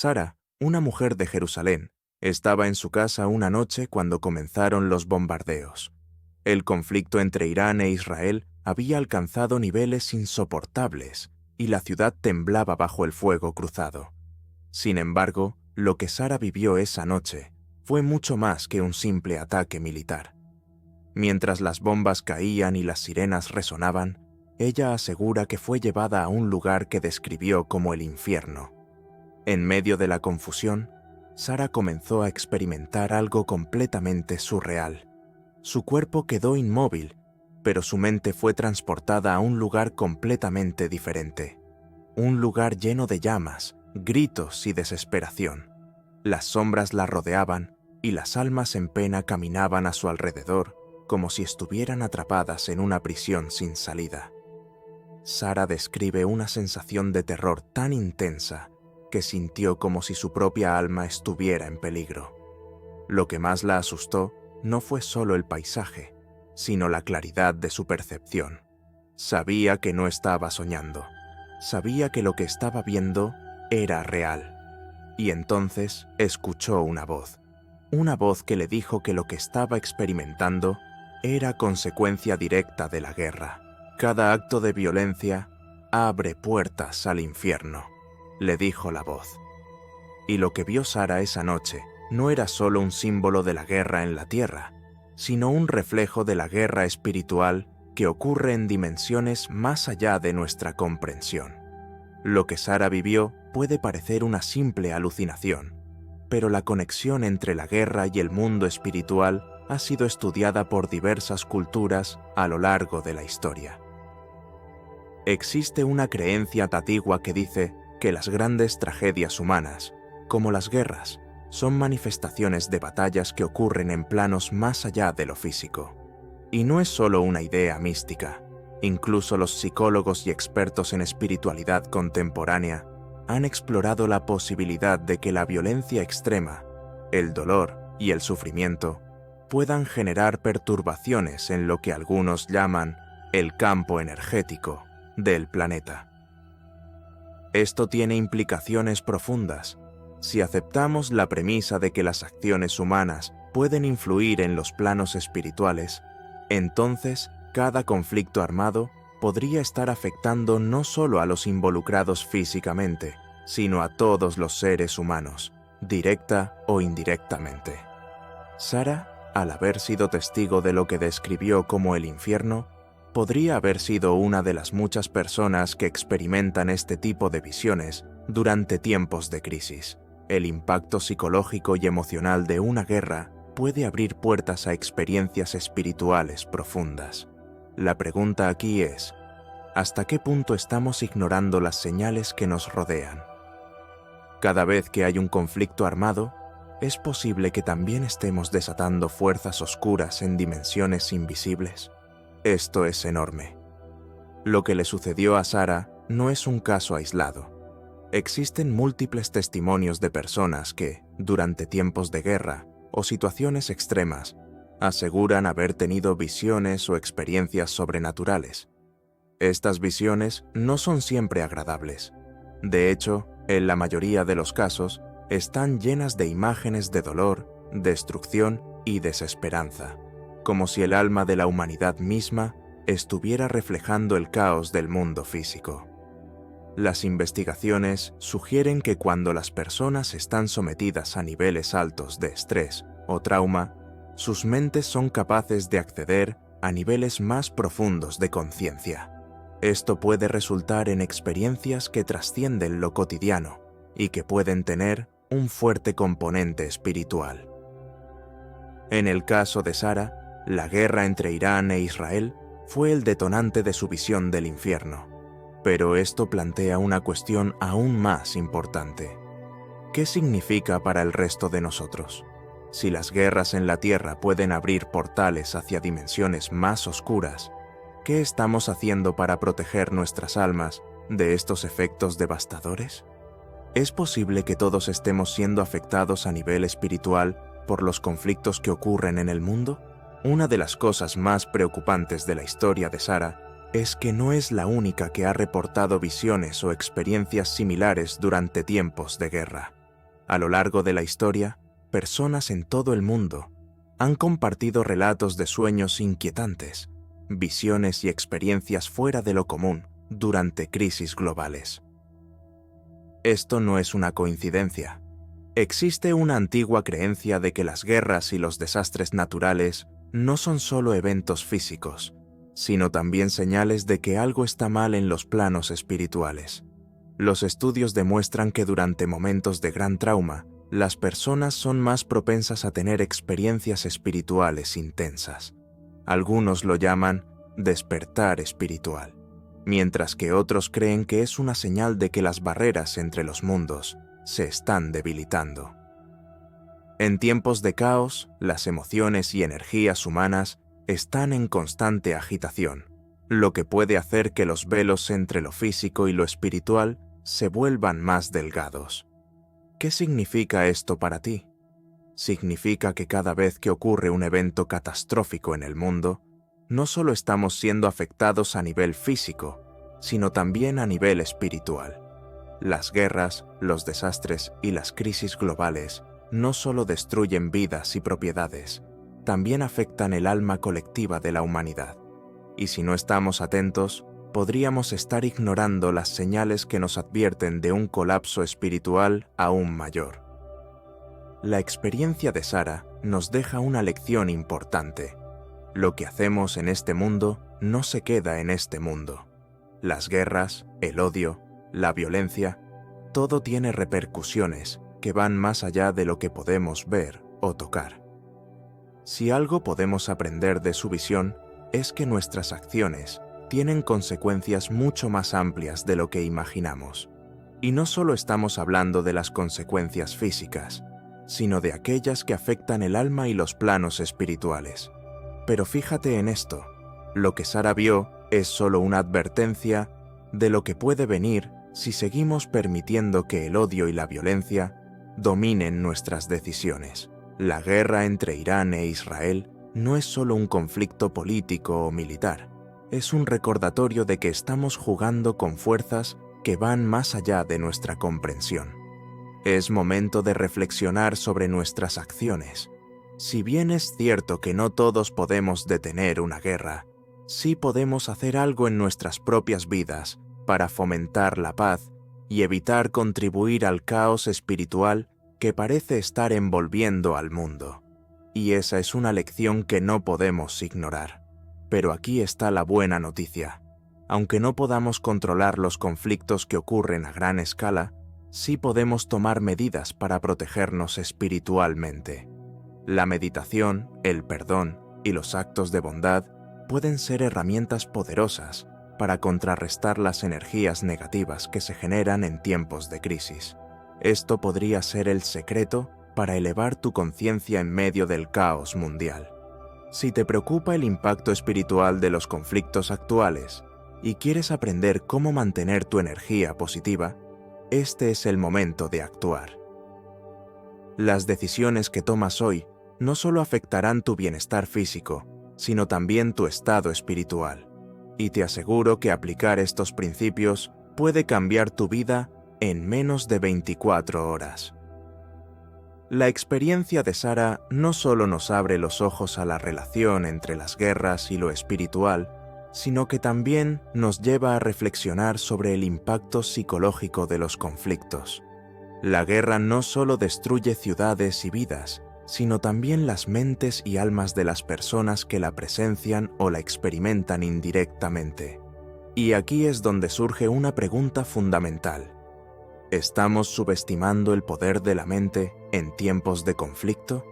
Sara, una mujer de Jerusalén, estaba en su casa una noche cuando comenzaron los bombardeos. El conflicto entre Irán e Israel había alcanzado niveles insoportables y la ciudad temblaba bajo el fuego cruzado. Sin embargo, lo que Sara vivió esa noche fue mucho más que un simple ataque militar. Mientras las bombas caían y las sirenas resonaban, ella asegura que fue llevada a un lugar que describió como el infierno. En medio de la confusión, Sara comenzó a experimentar algo completamente surreal. Su cuerpo quedó inmóvil, pero su mente fue transportada a un lugar completamente diferente. Un lugar lleno de llamas, gritos y desesperación. Las sombras la rodeaban y las almas en pena caminaban a su alrededor como si estuvieran atrapadas en una prisión sin salida. Sara describe una sensación de terror tan intensa que sintió como si su propia alma estuviera en peligro. Lo que más la asustó no fue solo el paisaje, sino la claridad de su percepción. Sabía que no estaba soñando. Sabía que lo que estaba viendo era real. Y entonces escuchó una voz que le dijo que lo que estaba experimentando era consecuencia directa de la guerra. Cada acto de violencia abre puertas al infierno, le dijo la voz. Y lo que vio Sara esa noche no era solo un símbolo de la guerra en la tierra, sino un reflejo de la guerra espiritual que ocurre en dimensiones más allá de nuestra comprensión. Lo que Sara vivió puede parecer una simple alucinación, pero la conexión entre la guerra y el mundo espiritual ha sido estudiada por diversas culturas a lo largo de la historia. Existe una creencia antigua que dice que las grandes tragedias humanas, como las guerras, son manifestaciones de batallas que ocurren en planos más allá de lo físico. Y no es solo una idea mística. Incluso los psicólogos y expertos en espiritualidad contemporánea han explorado la posibilidad de que la violencia extrema, el dolor y el sufrimiento puedan generar perturbaciones en lo que algunos llaman el campo energético del planeta. Esto tiene implicaciones profundas. Si aceptamos la premisa de que las acciones humanas pueden influir en los planos espirituales, entonces cada conflicto armado podría estar afectando no solo a los involucrados físicamente, sino a todos los seres humanos, directa o indirectamente. Sara, al haber sido testigo de lo que describió como el infierno, podría haber sido una de las muchas personas que experimentan este tipo de visiones durante tiempos de crisis. El impacto psicológico y emocional de una guerra puede abrir puertas a experiencias espirituales profundas. La pregunta aquí es, ¿hasta qué punto estamos ignorando las señales que nos rodean? Cada vez que hay un conflicto armado, es posible que también estemos desatando fuerzas oscuras en dimensiones invisibles. Esto es enorme. Lo que le sucedió a Sara no es un caso aislado. Existen múltiples testimonios de personas que, durante tiempos de guerra o situaciones extremas, aseguran haber tenido visiones o experiencias sobrenaturales. Estas visiones no son siempre agradables. De hecho, en la mayoría de los casos, están llenas de imágenes de dolor, destrucción y desesperanza, como si el alma de la humanidad misma estuviera reflejando el caos del mundo físico. Las investigaciones sugieren que cuando las personas están sometidas a niveles altos de estrés o trauma, sus mentes son capaces de acceder a niveles más profundos de conciencia. Esto puede resultar en experiencias que trascienden lo cotidiano y que pueden tener un fuerte componente espiritual. En el caso de Sara, la guerra entre Irán e Israel fue el detonante de su visión del infierno. Pero esto plantea una cuestión aún más importante. ¿Qué significa para el resto de nosotros? Si las guerras en la Tierra pueden abrir portales hacia dimensiones más oscuras, ¿qué estamos haciendo para proteger nuestras almas de estos efectos devastadores? ¿Es posible que todos estemos siendo afectados a nivel espiritual por los conflictos que ocurren en el mundo? Una de las cosas más preocupantes de la historia de Sara es que no es la única que ha reportado visiones o experiencias similares durante tiempos de guerra. A lo largo de la historia, personas en todo el mundo han compartido relatos de sueños inquietantes, visiones y experiencias fuera de lo común durante crisis globales. Esto no es una coincidencia. Existe una antigua creencia de que las guerras y los desastres naturales no son solo eventos físicos, sino también señales de que algo está mal en los planos espirituales. Los estudios demuestran que durante momentos de gran trauma, las personas son más propensas a tener experiencias espirituales intensas. Algunos lo llaman despertar espiritual, mientras que otros creen que es una señal de que las barreras entre los mundos se están debilitando. En tiempos de caos, las emociones y energías humanas están en constante agitación, lo que puede hacer que los velos entre lo físico y lo espiritual se vuelvan más delgados. ¿Qué significa esto para ti? Significa que cada vez que ocurre un evento catastrófico en el mundo, no solo estamos siendo afectados a nivel físico, sino también a nivel espiritual. Las guerras, los desastres y las crisis globales no solo destruyen vidas y propiedades, también afectan el alma colectiva de la humanidad. Y si no estamos atentos, podríamos estar ignorando las señales que nos advierten de un colapso espiritual aún mayor. La experiencia de Sara nos deja una lección importante. Lo que hacemos en este mundo no se queda en este mundo. Las guerras, el odio, la violencia, todo tiene repercusiones que van más allá de lo que podemos ver o tocar. Si algo podemos aprender de su visión, es que nuestras acciones tienen consecuencias mucho más amplias de lo que imaginamos. Y no solo estamos hablando de las consecuencias físicas, sino de aquellas que afectan el alma y los planos espirituales. Pero fíjate en esto, lo que Sara vio es solo una advertencia de lo que puede venir si seguimos permitiendo que el odio y la violencia dominen nuestras decisiones. La guerra entre Irán e Israel no es solo un conflicto político o militar, es un recordatorio de que estamos jugando con fuerzas que van más allá de nuestra comprensión. Es momento de reflexionar sobre nuestras acciones. Si bien es cierto que no todos podemos detener una guerra, sí podemos hacer algo en nuestras propias vidas para fomentar la paz y evitar contribuir al caos espiritual que parece estar envolviendo al mundo. Y esa es una lección que no podemos ignorar. Pero aquí está la buena noticia. Aunque no podamos controlar los conflictos que ocurren a gran escala, sí podemos tomar medidas para protegernos espiritualmente. La meditación, el perdón y los actos de bondad pueden ser herramientas poderosas para contrarrestar las energías negativas que se generan en tiempos de crisis. Esto podría ser el secreto para elevar tu conciencia en medio del caos mundial. Si te preocupa el impacto espiritual de los conflictos actuales y quieres aprender cómo mantener tu energía positiva, este es el momento de actuar. Las decisiones que tomas hoy no solo afectarán tu bienestar físico, sino también tu estado espiritual. Y te aseguro que aplicar estos principios puede cambiar tu vida en menos de 24 horas. La experiencia de Sara no solo nos abre los ojos a la relación entre las guerras y lo espiritual, sino que también nos lleva a reflexionar sobre el impacto psicológico de los conflictos. La guerra no solo destruye ciudades y vidas, sino también las mentes y almas de las personas que la presencian o la experimentan indirectamente. Y aquí es donde surge una pregunta fundamental. ¿Estamos subestimando el poder de la mente en tiempos de conflicto?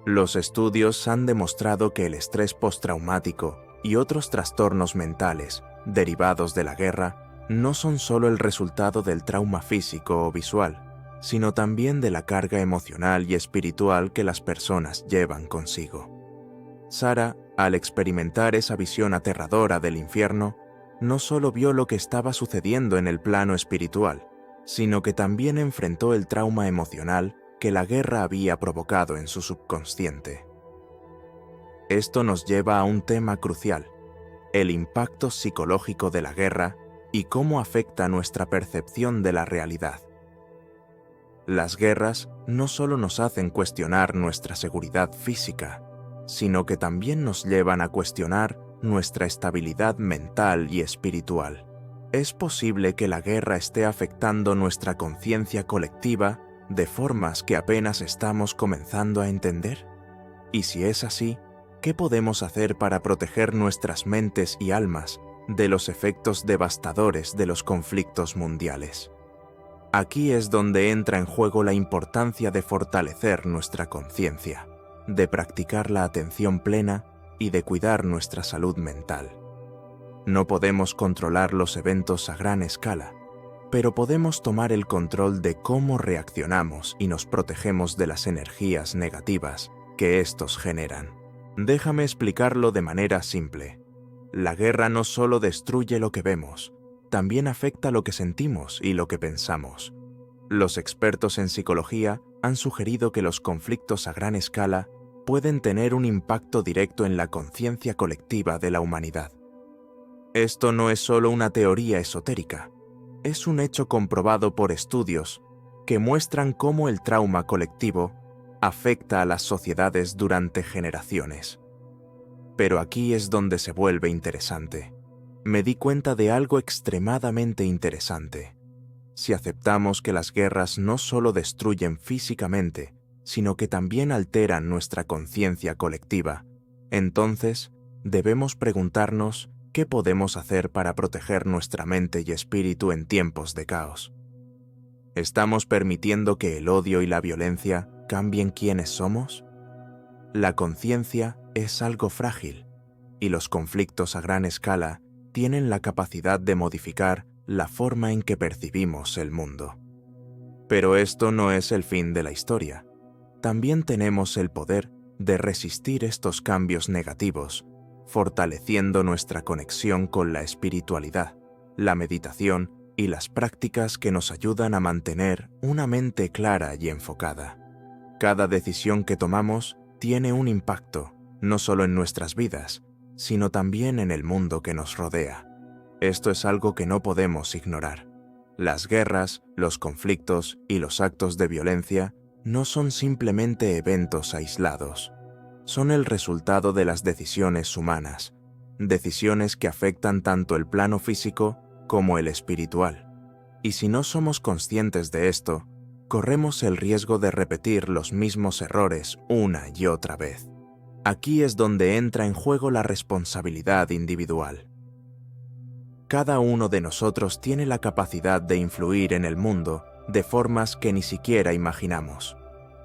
Los estudios han demostrado que el estrés postraumático y otros trastornos mentales derivados de la guerra no son solo el resultado del trauma físico o visual, sino también de la carga emocional y espiritual que las personas llevan consigo. Sara, al experimentar esa visión aterradora del infierno, no solo vio lo que estaba sucediendo en el plano espiritual, sino que también enfrentó el trauma emocional que la guerra había provocado en su subconsciente. Esto nos lleva a un tema crucial: el impacto psicológico de la guerra y cómo afecta nuestra percepción de la realidad. Las guerras no solo nos hacen cuestionar nuestra seguridad física, sino que también nos llevan a cuestionar nuestra estabilidad mental y espiritual. ¿Es posible que la guerra esté afectando nuestra conciencia colectiva de formas que apenas estamos comenzando a entender? Y si es así, ¿qué podemos hacer para proteger nuestras mentes y almas de los efectos devastadores de los conflictos mundiales? Aquí es donde entra en juego la importancia de fortalecer nuestra conciencia, de practicar la atención plena y de cuidar nuestra salud mental. No podemos controlar los eventos a gran escala, pero podemos tomar el control de cómo reaccionamos y nos protegemos de las energías negativas que estos generan. Déjame explicarlo de manera simple. La guerra no solo destruye lo que vemos, también afecta lo que sentimos y lo que pensamos. Los expertos en psicología han sugerido que los conflictos a gran escala pueden tener un impacto directo en la conciencia colectiva de la humanidad. Esto no es solo una teoría esotérica, es un hecho comprobado por estudios que muestran cómo el trauma colectivo afecta a las sociedades durante generaciones. Pero aquí es donde se vuelve interesante. Me di cuenta de algo extremadamente interesante. Si aceptamos que las guerras no solo destruyen físicamente, sino que también alteran nuestra conciencia colectiva, entonces debemos preguntarnos qué podemos hacer para proteger nuestra mente y espíritu en tiempos de caos. ¿Estamos permitiendo que el odio y la violencia cambien quiénes somos? La conciencia es algo frágil, y los conflictos a gran escala tienen la capacidad de modificar la forma en que percibimos el mundo. Pero esto no es el fin de la historia. También tenemos el poder de resistir estos cambios negativos, fortaleciendo nuestra conexión con la espiritualidad, la meditación y las prácticas que nos ayudan a mantener una mente clara y enfocada. Cada decisión que tomamos tiene un impacto, no solo en nuestras vidas, sino también en el mundo que nos rodea. Esto es algo que no podemos ignorar. Las guerras, los conflictos y los actos de violencia no son simplemente eventos aislados. Son el resultado de las decisiones humanas, decisiones que afectan tanto el plano físico como el espiritual. Y si no somos conscientes de esto, corremos el riesgo de repetir los mismos errores una y otra vez. Aquí es donde entra en juego la responsabilidad individual. Cada uno de nosotros tiene la capacidad de influir en el mundo de formas que ni siquiera imaginamos.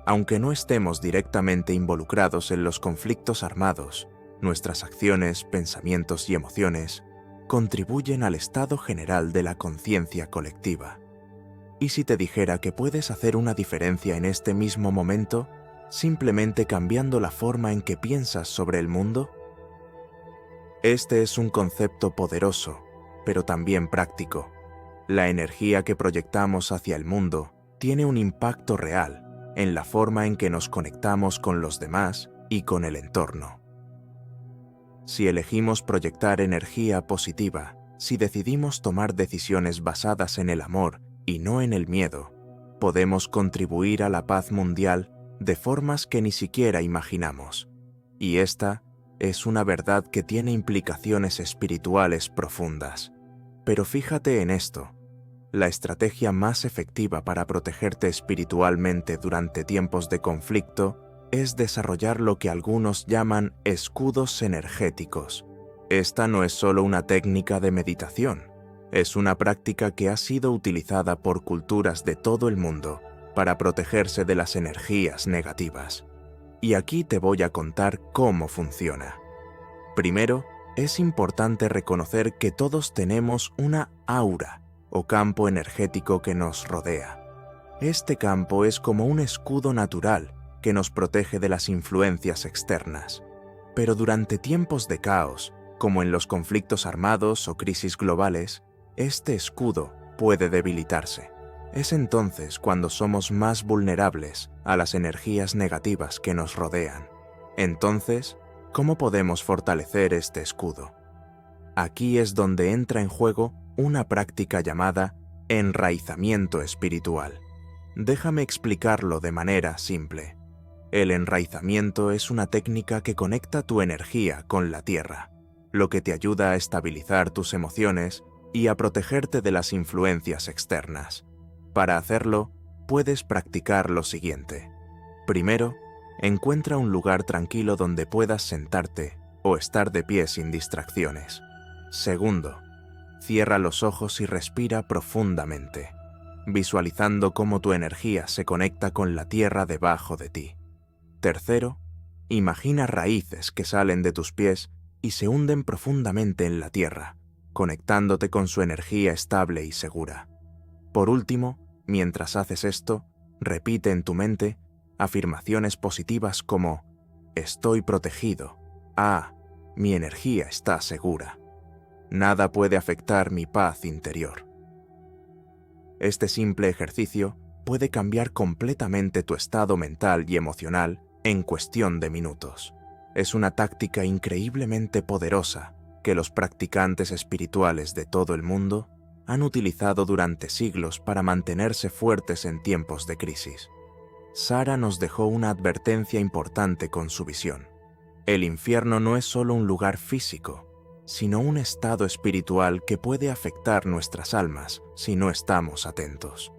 Aunque no estemos directamente involucrados en los conflictos armados, nuestras acciones, pensamientos y emociones contribuyen al estado general de la conciencia colectiva. ¿Y si te dijera que puedes hacer una diferencia en este mismo momento, simplemente cambiando la forma en que piensas sobre el mundo? Este es un concepto poderoso, pero también práctico. La energía que proyectamos hacia el mundo tiene un impacto real en la forma en que nos conectamos con los demás y con el entorno. Si elegimos proyectar energía positiva, si decidimos tomar decisiones basadas en el amor y no en el miedo, podemos contribuir a la paz mundial de formas que ni siquiera imaginamos. Y esta es una verdad que tiene implicaciones espirituales profundas. Pero fíjate en esto. La estrategia más efectiva para protegerte espiritualmente durante tiempos de conflicto es desarrollar lo que algunos llaman escudos energéticos. Esta no es solo una técnica de meditación, es una práctica que ha sido utilizada por culturas de todo el mundo para protegerse de las energías negativas. Y aquí te voy a contar cómo funciona. Primero, es importante reconocer que todos tenemos una aura o campo energético que nos rodea. Este campo es como un escudo natural que nos protege de las influencias externas. Pero durante tiempos de caos, como en los conflictos armados o crisis globales, este escudo puede debilitarse. Es entonces cuando somos más vulnerables a las energías negativas que nos rodean. Entonces, ¿cómo podemos fortalecer este escudo? Aquí es donde entra en juego una práctica llamada enraizamiento espiritual. Déjame explicarlo de manera simple. El enraizamiento es una técnica que conecta tu energía con la tierra, lo que te ayuda a estabilizar tus emociones y a protegerte de las influencias externas. Para hacerlo, puedes practicar lo siguiente. Primero, encuentra un lugar tranquilo donde puedas sentarte o estar de pie sin distracciones. Segundo, cierra los ojos y respira profundamente, visualizando cómo tu energía se conecta con la tierra debajo de ti. Tercero, imagina raíces que salen de tus pies y se hunden profundamente en la tierra, conectándote con su energía estable y segura. Por último, mientras haces esto, repite en tu mente afirmaciones positivas como «Estoy protegido», «Mi energía está segura», «Nada puede afectar mi paz interior». Este simple ejercicio puede cambiar completamente tu estado mental y emocional en cuestión de minutos. Es una táctica increíblemente poderosa que los practicantes espirituales de todo el mundo han utilizado durante siglos para mantenerse fuertes en tiempos de crisis. Sara nos dejó una advertencia importante con su visión. El infierno no es solo un lugar físico, sino un estado espiritual que puede afectar nuestras almas si no estamos atentos.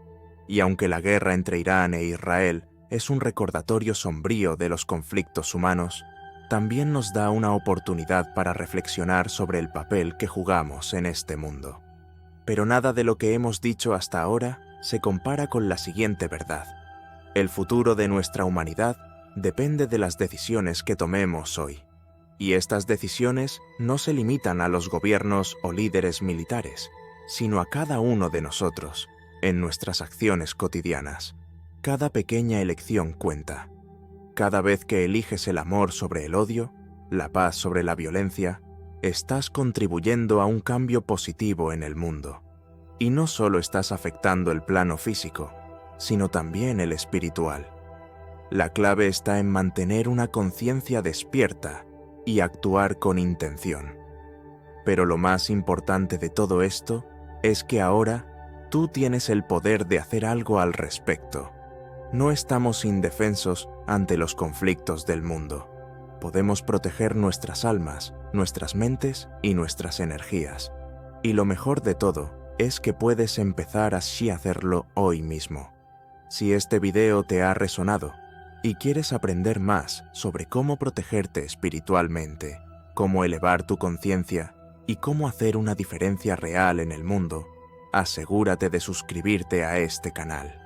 Y aunque la guerra entre Irán e Israel es un recordatorio sombrío de los conflictos humanos, también nos da una oportunidad para reflexionar sobre el papel que jugamos en este mundo. Pero nada de lo que hemos dicho hasta ahora se compara con la siguiente verdad. El futuro de nuestra humanidad depende de las decisiones que tomemos hoy. Y estas decisiones no se limitan a los gobiernos o líderes militares, sino a cada uno de nosotros, en nuestras acciones cotidianas. Cada pequeña elección cuenta. Cada vez que eliges el amor sobre el odio, la paz sobre la violencia, estás contribuyendo a un cambio positivo en el mundo. Y no solo estás afectando el plano físico, sino también el espiritual. La clave está en mantener una conciencia despierta y actuar con intención. Pero lo más importante de todo esto es que ahora tú tienes el poder de hacer algo al respecto. No estamos indefensos ante los conflictos del mundo. Podemos proteger nuestras almas, nuestras mentes y nuestras energías. Y lo mejor de todo es que puedes empezar así a hacerlo hoy mismo. Si este video te ha resonado y quieres aprender más sobre cómo protegerte espiritualmente, cómo elevar tu conciencia y cómo hacer una diferencia real en el mundo, asegúrate de suscribirte a este canal.